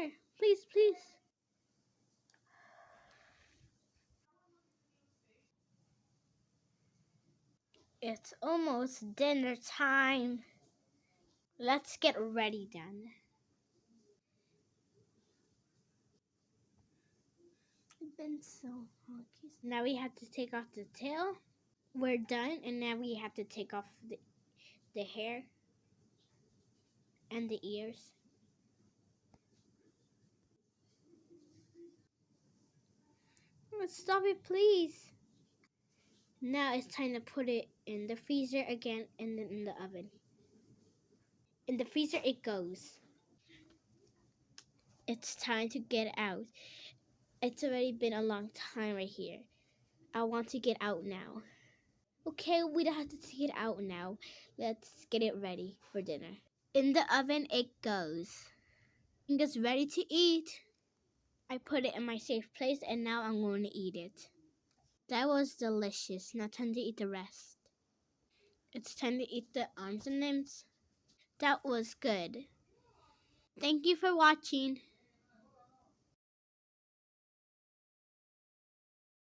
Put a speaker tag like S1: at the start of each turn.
S1: dinner. Please, please. It's almost dinner time. Let's get ready then. It's been so long. Now we have to take off the tail. We're done, and now we have to take off the hair and the ears. Stop it, please. Now it's time to put it in the freezer again and then in the oven. In the freezer it goes. It's time to get out. It's already been a long time right here. I want to get out now. Okay, we don't have to take it out now. Let's get it ready for dinner. In the oven it goes. It's ready to eat. I put it in my safe place and now I'm going to eat it. That was delicious. Now time to eat the rest. It's time to eat the arms and limbs. That was good. Thank you for watching.